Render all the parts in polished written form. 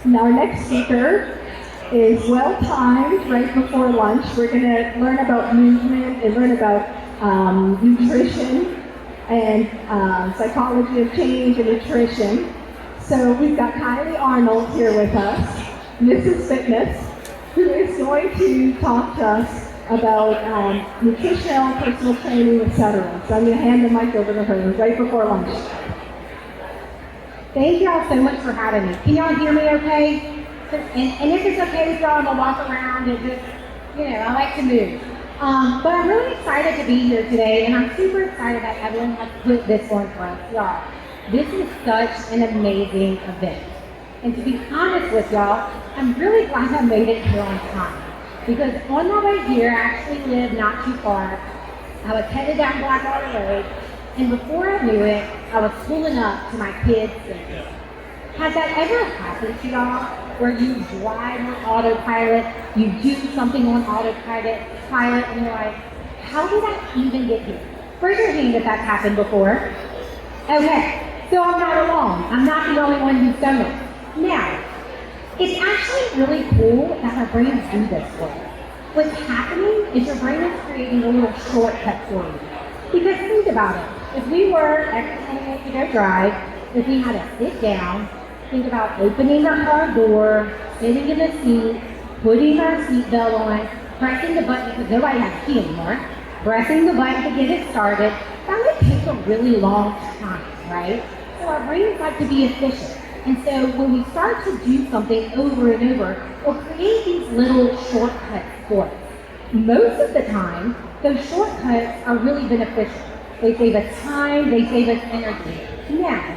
And our next speaker is well timed right before lunch. We're going to learn about movement and learn about nutrition and psychology of change and nutrition. So we've got Kylee Arnold here with us, Mrs. Fitness, who is going to talk to us about nutritional, personal training, etc. So I'm going to hand the mic over to her right before lunch. Thank y'all so much for having me. Can y'all hear me okay? And if it's okay with y'all, I'm going to walk around and just, I like to move. But I'm really excited to be here today, and I'm super excited that Evelyn has put this on for us, y'all. This is such an amazing event. And to be honest with y'all, I'm really glad I made it here on time. Because on my way here, I actually live not too far. I was headed down Blackwater Road, and before I knew it, I was pulling up to my kids' school. Has that ever happened to y'all, where you drive on autopilot, you do something on autopilot, and you're like, how did I even get here? Raise your hand if that's happened before. Okay, so I'm not alone. I'm not the only one who's done it. Now, it's actually really cool that our brains do this for us. What's happening is your brain is creating a little shortcut for you. Because think about it. If we were every 10 minutes to go drive, if we had to sit down, think about opening our car door, sitting in the seat, putting our seatbelt on, pressing the button, because nobody has a key anymore, pressing the button to get it started, that would take a really long time, right? So our brains like to be efficient. And so when we start to do something over and over, we'll create these little shortcuts for us. Most of the time, those shortcuts are really beneficial. They save us time, they save us energy. Now,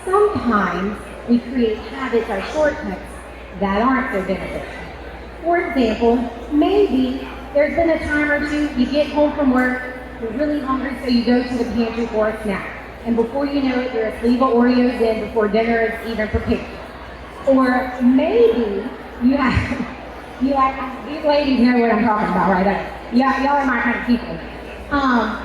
sometimes we create habits or shortcuts that aren't so beneficial. For example, maybe there's been a time or two, you get home from work, you're really hungry, so you go to the pantry for a snack. And before you know it, you're a sleeve of Oreos in before dinner is even prepared. Or maybe you these ladies know what I'm talking about, right? Y'all are my kind of people.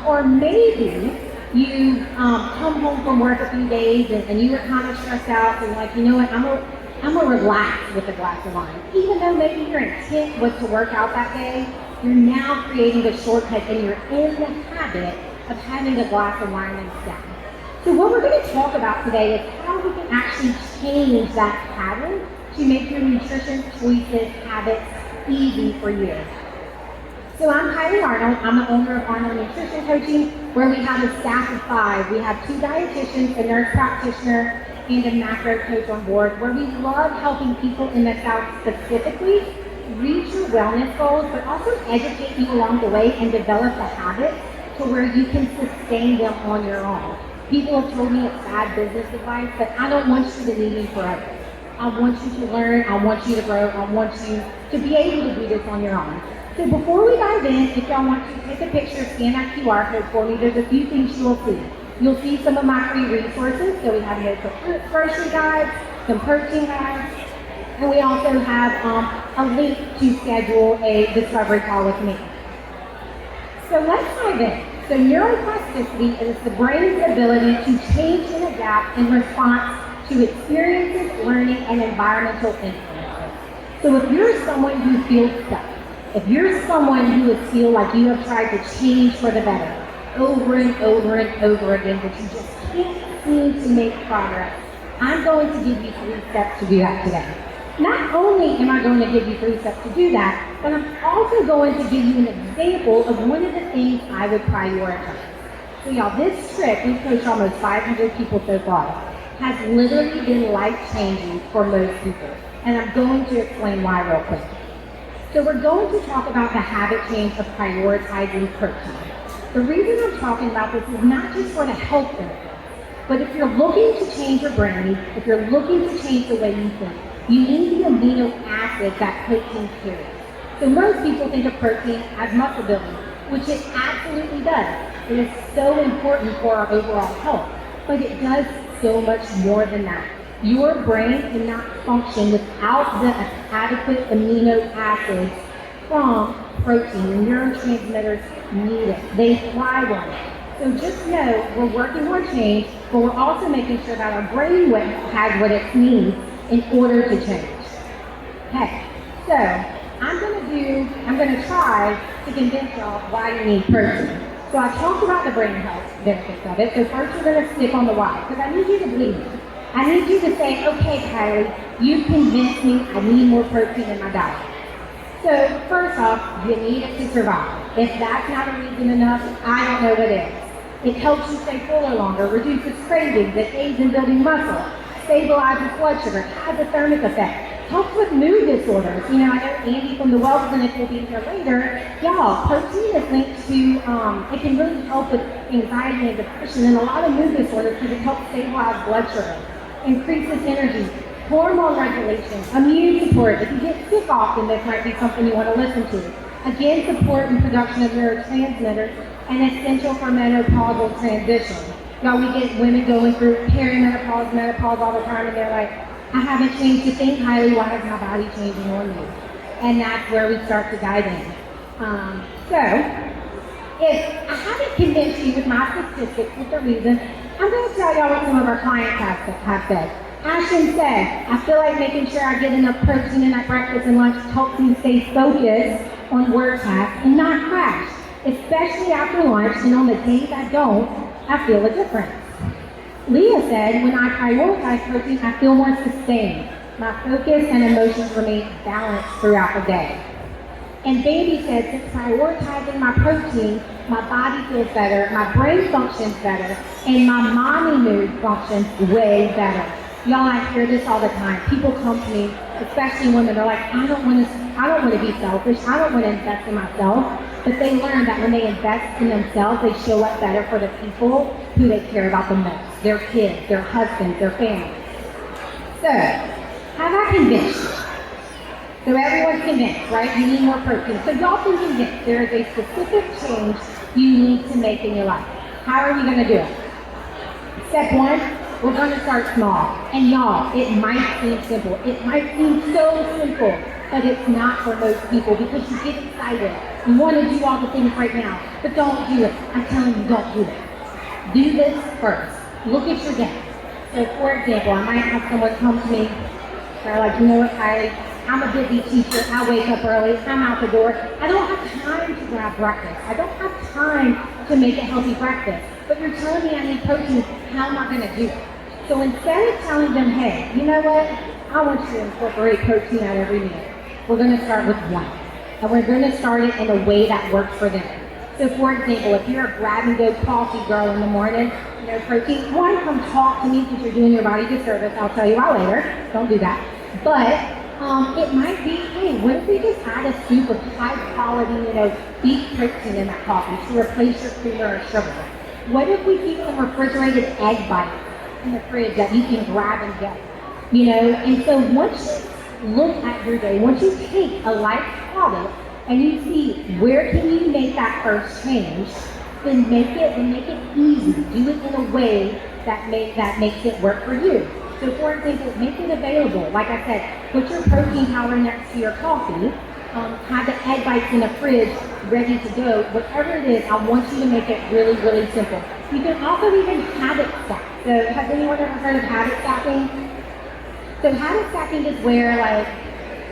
Or maybe you come home from work a few days and you were kind of stressed out, and you're like, you know what, I'm gonna relax with a glass of wine. Even though maybe your intent was to work out that day, you're now creating a shortcut and you're in the habit of having a glass of wine instead. So what we're going to talk about today is how we can actually change that pattern to make your nutrition choices, habits easy for you. So I'm Kylee Arnold. I'm the owner of Arnold Nutrition Coaching, where we have a staff of 5. We have 2 dietitians, a nurse practitioner, and a macro coach on board, where we love helping people in the South specifically reach your wellness goals, but also educate you along the way and develop the habits to where you can sustain them on your own. People have told me it's bad business advice, but I don't want you to leave me forever. I want you to learn, I want you to grow, I want you to be able to do this on your own. So before we dive in, if y'all want to take a picture, scan that QR code for me, there's a few things you will see. You'll see some of my free resources. So we have no grocery guides, some protein guides, and we also have a link to schedule a discovery call with me. So let's dive in. So neuroplasticity is the brain's ability to change and adapt in response to experiences, learning, and environmental influences. So if you're someone who feels stuck, if you're someone who would feel like you have tried to change for the better over and over and over again, but you just can't seem to make progress, I'm going to give you 3 steps to do that today. Not only am I going to give you 3 steps to do that, but I'm also going to give you an example of one of the things I would prioritize. So y'all, this trip, we've coached almost 500 people so far, has literally been life-changing for most people. And I'm going to explain why real quick. So we're going to talk about the habit change of prioritizing protein. The reason I'm talking about this is not just for the health benefits, but if you're looking to change your brain, if you're looking to change the way you think, you need the amino acids that protein carries. So most people think of protein as muscle building, which it absolutely does. It is so important for our overall health, but it does so much more than that. Your brain cannot function without the adequate amino acids from protein. Your neurotransmitters need it. They thrive on it. So just know we're working on change, but we're also making sure that our brain has what it needs in order to change. Okay, so I'm gonna try to convince y'all why you need protein. So I talked about the brain health benefits of it. So first we're gonna stick on the why, because I need you to believe me. I need you to say, okay, Kylee, you've convinced me I need more protein in my diet. So first off, you need it to survive. If that's not a reason enough, I don't know what is. It helps you stay fuller longer, reduces cravings, it aids in building muscle, stabilizes blood sugar, has a thermic effect, helps with mood disorders. You know, I know Andy from the Well Clinic will be here later. Y'all, protein is linked to, it can really help with anxiety and depression and a lot of mood disorders because it helps stabilize blood sugar, increases energy, hormone regulation, immune support. If you get sick often, this might be something you want to listen to. Again, support and production of neurotransmitters and essential for menopausal transition. Y'all, we get women going through perimenopause, menopause all the time, and they're like, I haven't changed a thing, Kylee, why is my body changing on me? And that's where we start to dive in. So, if I haven't convinced you with my statistics with the reason, I'm going to tell y'all what some of our clients have said. Ashton said, I feel like making sure I get enough protein in at breakfast and lunch helps me stay focused on work tasks and not crash, especially after lunch, and on the days I don't, I feel a difference. Leah said, when I prioritize protein, I feel more sustained. My focus and emotions remain balanced throughout the day. And Baby said, since prioritizing my protein, my body feels better, my brain functions better, and my mommy mood functions way better. Y'all, I hear this all the time. People come to me, especially women, they're like, I don't want to be selfish, I don't want to invest in myself. But they learn that when they invest in themselves, they show up better for the people who they care about the most. Their kids, their husbands, their families. So, have I convinced you? So everyone's convinced, right? You need more protein. So y'all can convince there is a specific change you need to make in your life. How are we going to do it? Step one, we're going to start small. And y'all, it might seem simple. It might seem so simple, but it's not for most people because you get excited. You want to do all the things right now, but don't do it. I'm telling you, don't do it. Do this first. Look at your day. So for example, I might have someone come to me, they're like, you know what, Kylee, I'm a busy teacher, I wake up early, I'm out the door, I don't have time to grab breakfast, I don't have time to make a healthy breakfast, but you're telling me I need protein, how am I going to do it? So instead of telling them, hey, you know what, I want you to incorporate protein at every meal, we're going to start with one, and we're going to start it in a way that works for them. So for example, if you're a grab-and-go coffee girl in the morning, no protein, one, come talk to me because you're doing your body disservice. I'll tell you why later. Don't do that. But it might be, hey, what if we just add a scoop of high-quality, beef protein in that coffee to replace your creamer or sugar? What if we keep some refrigerated egg bites in the fridge that you can grab and get? And so once you look at your day, once you take a life product and you see where can you make that first change, then make it easy. Do it in a way that makes it work for you. So for example, make it available. Like I said, put your protein powder next to your coffee. Have the egg bites in the fridge ready to go. Whatever it is, I want you to make it really, really simple. You can also even habit stack. So has anyone ever heard of habit stacking? So habit stacking is where,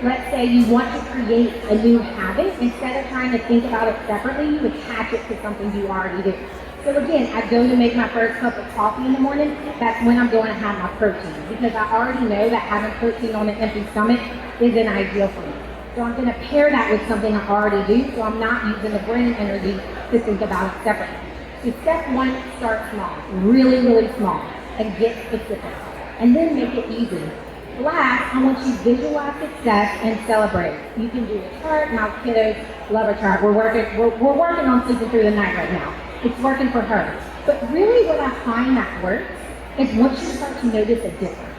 let's say you want to create a new habit. Instead of trying to think about it separately, you attach it to something you already do. So again, I go to make my first cup of coffee in the morning. That's when I'm going to have my protein because I already know that having protein on an empty stomach isn't ideal for me. So I'm going to pair that with something I already do, so I'm not using the brain energy to think about it separately. So step one, start small, really, really small, and get specific. And then make it easy. Last, I want you to visualize success and celebrate. You can do a chart. My kiddos love a chart. We're working on sleeping through the night right now. It's working for her. But really what I find that works is once you start to notice a difference.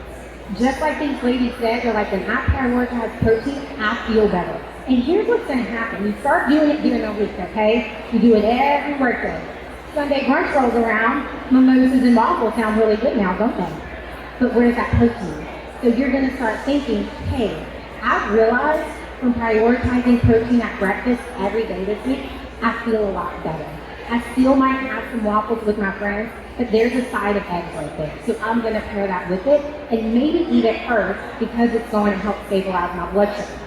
Just like these ladies said, they're like, when I prioritize protein, I feel better. And here's what's going to happen. You start doing it during the week, okay? You do it every workday. Sunday brunch rolls around. Mimosas and waffles sound really good now, don't they? But where's that protein? So you're going to start thinking, hey, I've realized from prioritizing protein at breakfast every day this week, I feel a lot better. I still might have some waffles with my friends, but there's a side of eggs right there. So I'm gonna pair that with it and maybe eat it first because it's going to help stabilize my blood sugar.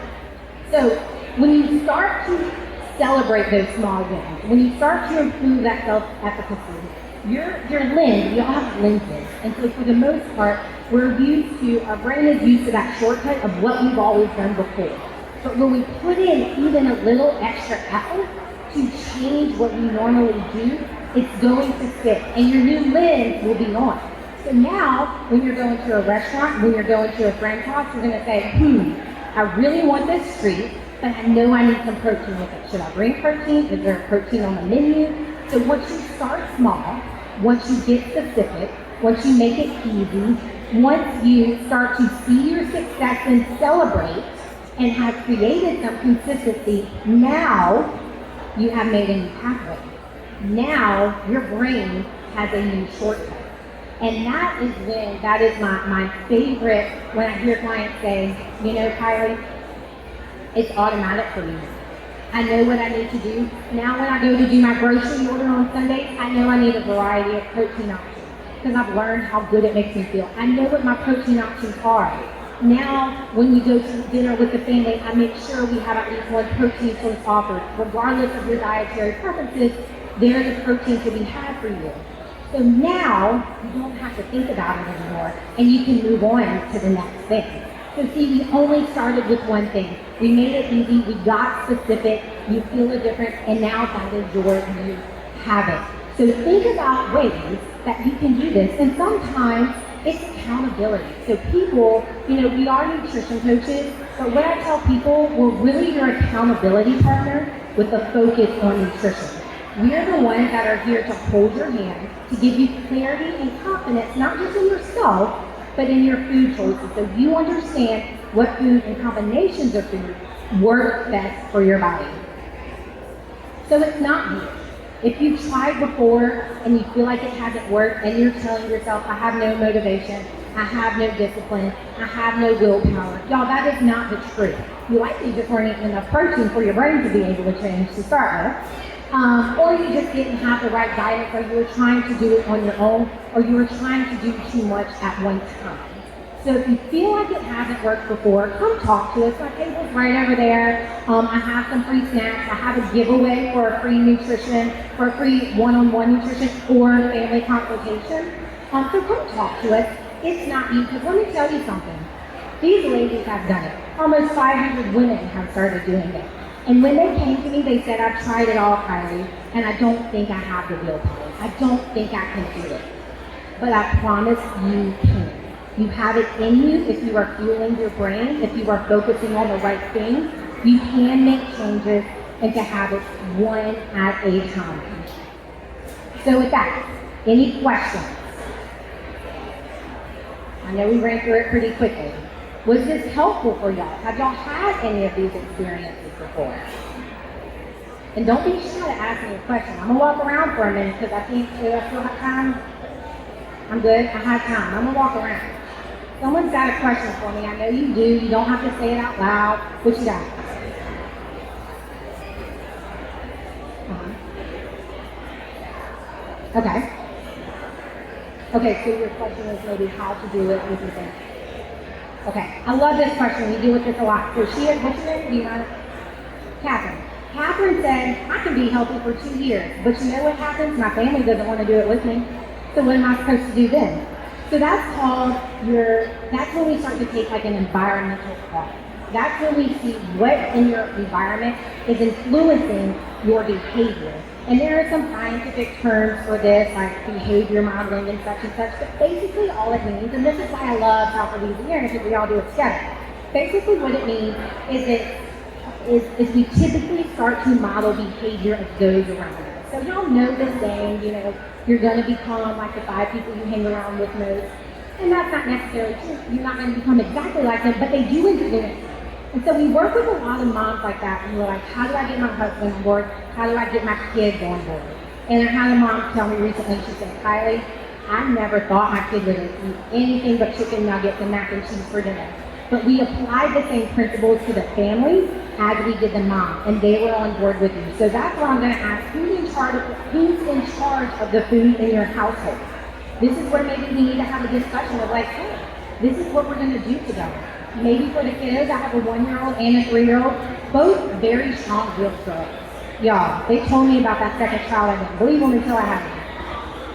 So when you start to celebrate those small wins, when you start to improve that self-efficacy, your lens, we all have lenses. And so for the most part, our brain is used to that shortcut of what we've always done before. But when we put in even a little extra effort to change what we normally do, it's going to stick. And your new lens will be on. So now, when you're going to a restaurant, when you're going to a friend's house, you're gonna say, I really want this treat, but I know I need some protein with it. Should I bring protein? Is there protein on the menu? So once you start small, once you get specific, once you make it easy, once you start to see your success and celebrate and have created some consistency, now you have made a new pathway. Now your brain has a new shortcut. And that is my favorite when I hear clients say, Kylee, it's automatic for me. I know what I need to do. Now when I go to do my grocery order on Sunday, I know I need a variety of protein options because I've learned how good it makes me feel. I know what my protein options are. Now when we go to dinner with the family, I make sure we have at least one protein source offered. Regardless of your dietary preferences, there's a protein to be had for you. So now you don't have to think about it anymore and you can move on to the next thing. So see, we only started with one thing. We made it easy, we got specific, you feel a difference, and now that is your new habit. So think about ways that you can do this, and sometimes it's accountability. So people, we are nutrition coaches, but what I tell people, we're really your accountability partner with a focus on nutrition. We are the ones that are here to hold your hand, to give you clarity and confidence, not just in yourself, but in your food choices. So you understand what food and combinations of food work best for your body. So it's not you. If you've tried before and you feel like it hasn't worked and you're telling yourself, I have no motivation, I have no discipline, I have no willpower, y'all, that is not the truth. You likely just weren't eating enough protein for your brain to be able to change to start with. Or you just didn't have the right guidance, or you were trying to do it on your own, or you were trying to do too much at one time. So if you feel like it hasn't worked before, come talk to us. My table's right over there. I have some free snacks. I have a giveaway for a free nutrition, for a free one-on-one nutrition or family consultation. So come talk to us. It's not easy, because let me tell you something. These ladies have done it. Almost 500 women have started doing it. And when they came to me, they said, I've tried it all, Kylee, and I don't think I have the willpower. I don't think I can do it. But I promise you can. You have it in you if you are fueling your brain, if you are focusing on the right things. You can make changes into habits one at a time. So with that, any questions? I know we ran through it pretty quickly. Was this helpful for y'all? Have y'all had any of these experiences before? And don't be shy to ask me a question. I'm gonna walk around for a minute because I think I still have time. I'm good, I have time. I'm gonna walk around. Someone's got a question for me. I know you do. You don't have to say it out loud. What you got? Okay. Okay, so your question is maybe how to do it with your family. Okay, I love this question. We deal with this a lot. So what's your name? Do you mind? Catherine. Catherine said, I can be healthy for 2 years, but you know what happens? My family doesn't want to do it with me. So what am I supposed to do then? So that's when we start to take like an environmental call. That's when we see what in your environment is influencing your behavior. And there are some scientific terms for this, like behavior modeling and such, but basically all it means, and this is why I love South Louisiana, because we all do it together. Basically what it means is we typically start to model behavior of those around us. So y'all know this saying, you're going to become like the 5 people you hang around with most. And that's not necessarily true. You're not going to become exactly like them, but they do influence. And so we work with a lot of moms like that, and we're like, how do I get my husband on board? How do I get my kids on board? And I had a mom tell me recently, she said, Kylee, I never thought my kid would eat anything but chicken nuggets and mac and cheese for dinner. but we applied the same principles to the family as we did the mom, and they were on board with you. So that's why I'm going to ask who's in charge of the food in your household. This is where maybe we need to have a discussion of like, hey, this is what we're going to do together. Maybe for the kiddos, I have a 1-year-old and a 3-year-old, both very strong-willed girls. Y'all, they told me about that second child I didn't believe them until I had them.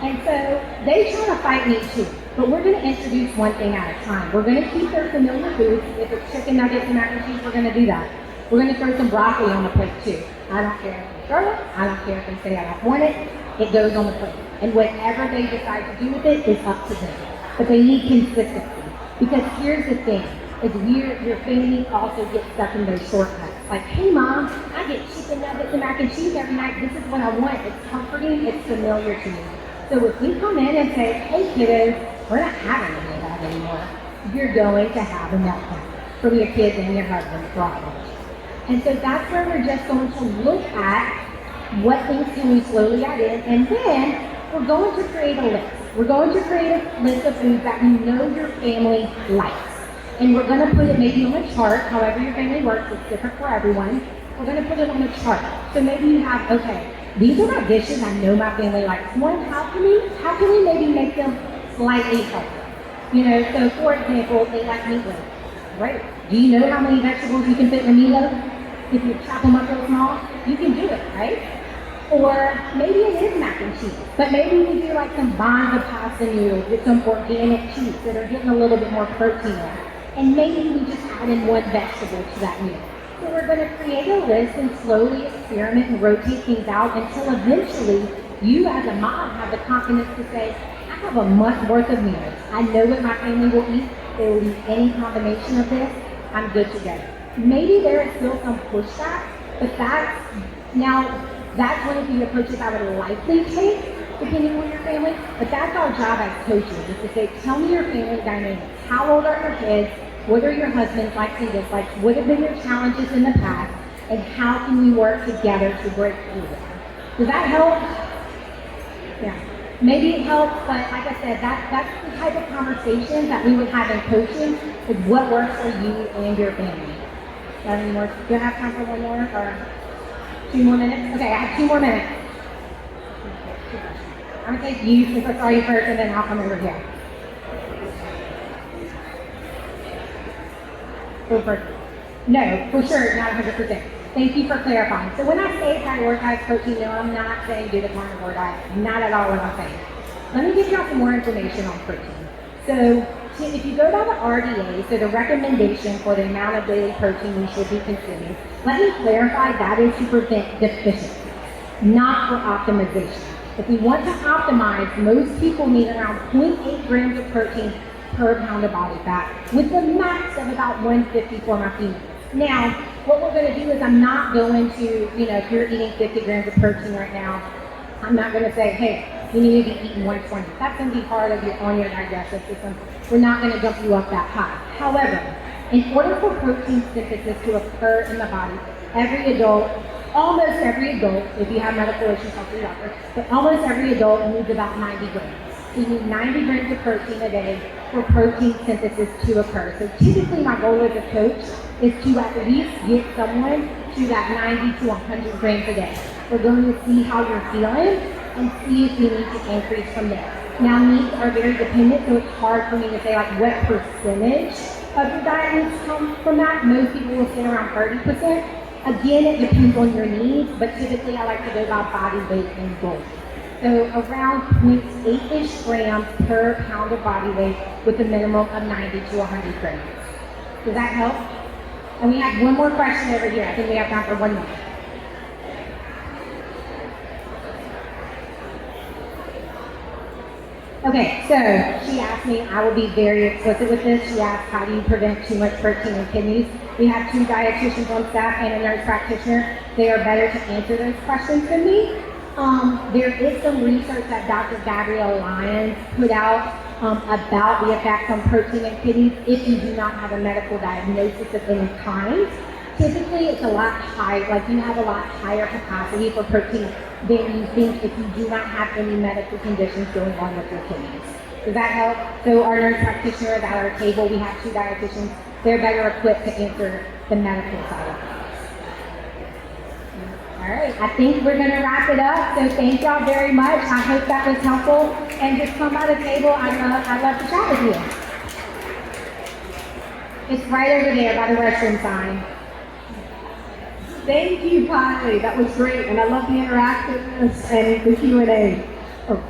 And so they try to fight me too. But we're going to introduce one thing at a time. We're going to keep their familiar foods. If it's chicken nuggets and mac and cheese, we're going to do that. We're going to throw some broccoli on the plate too. I don't care if they throw it. I don't care if they say I don't want it. It goes on the plate. And whatever they decide to do with it is up to them. But they need consistency. Because here's the thing. Is your family also gets stuck in those shortcuts. Like, hey mom, I get chicken nuggets and mac and cheese every night. This is what I want. It's comforting. It's familiar to me. So if we come in and say, hey kiddos, we're not having any of that anymore, you're going to have a meltdown from your kids and your husband probably. And so that's where we're just going to look at what things can we slowly add in, and then we're going to create a list. We're going to create a list of foods that we know your family likes. And we're going to put it maybe on a chart, however your family works, it's different for everyone. We're going to put it on a chart. So maybe you have, okay, these are my dishes I know my family likes. One, how can we maybe make them slightly healthier? You know, so for example, they like meatloaf. Great. Do you know how many vegetables you can fit in a meatloaf? If you chop them up real small, you can do it, right? Or maybe it is mac and cheese, but maybe we do like some bonza pasta noodles with some organic cheese that are getting a little bit more protein in. And maybe we just add in one vegetable to that meal. So we're going to create a list and slowly experiment and rotate things out until eventually you as a mom have the confidence to say, I have a month worth of meals. I know what my family will eat. They will eat any combination of this. I'm good to go. Maybe there is still some pushback, but that's one of the approaches I would likely take depending on your family. But that's our job as coaches, is to say, tell me your family dynamics. How old are your kids? What are your husband's likes and dislikes? What have been your challenges in the past? And how can we work together to break through them? Does that help? Yeah. Maybe it helps, but like I said, that's the type of conversation that we would have in coaching, is what works for you and your family. Got any more? Do I have time for one more or 2 more minutes? Okay, I have 2 more minutes. I'm gonna take you since I saw you first, and then I'll come over here. No, for sure, not 100%. Thank you for clarifying. So when I say prioritize protein, no, I'm not saying do the carnivore diet. Not at all what I'm saying. Let me give you some more information on protein. So if you go by the RDA, so the recommendation for the amount of daily protein you should be consuming, let me clarify that is to prevent deficiency, not for optimization. If we want to optimize, most people need around 0.8 grams of protein per pound of body fat, with the max of about 150 for my females. Now, what we're going to do is I'm not going to, if you're eating 50 grams of protein right now, I'm not going to say, hey, you need to be eating 120. That's going to be part of your digestive system. We're not going to jump you up that high. However, in order for protein synthesis to occur in the body, almost every adult, if you have medical issues, talk to your doctor, but almost every adult needs about 90 grams. So you need 90 grams of protein a day for protein synthesis to occur. So typically my goal as a coach is to at least get someone to that 90 to 100 grams a day. We're going to see how you're feeling and see if you need to increase from there. Now needs are very dependent, so it's hard for me to say like what percentage of your diet needs to come from that. Most people will sit around 30%. Again, it depends on your needs, but typically I like to go by body weight and goal. So around 0.8-ish grams per pound of body weight with a minimum of 90 to 100 grams. Does that help? And we have one more question over here. I think we have time for one more. Okay, so she asked me, I will be very explicit with this. She asked, how do you prevent too much protein in kidneys? We have 2 dietitians on staff and a nurse practitioner. They are better to answer those questions than me. There is some research that Dr. Gabrielle Lyons put out about the effects on protein in kidneys if you do not have a medical diagnosis of any kind. Typically, it's a lot higher, like you have a lot higher capacity for protein than you think if you do not have any medical conditions going on with your kidneys. Does that help? So our nurse practitioner is at our table. We have 2 dietitians they're better equipped to answer the medical side of it. All right, I think we're going to wrap it up. So thank y'all very much. I hope that was helpful. And just come by the table. I'd love to chat with you. It's right over there by the restroom sign. Thank you, Kylee. That was great, and I love the interactiveness and the Q&A. Oh.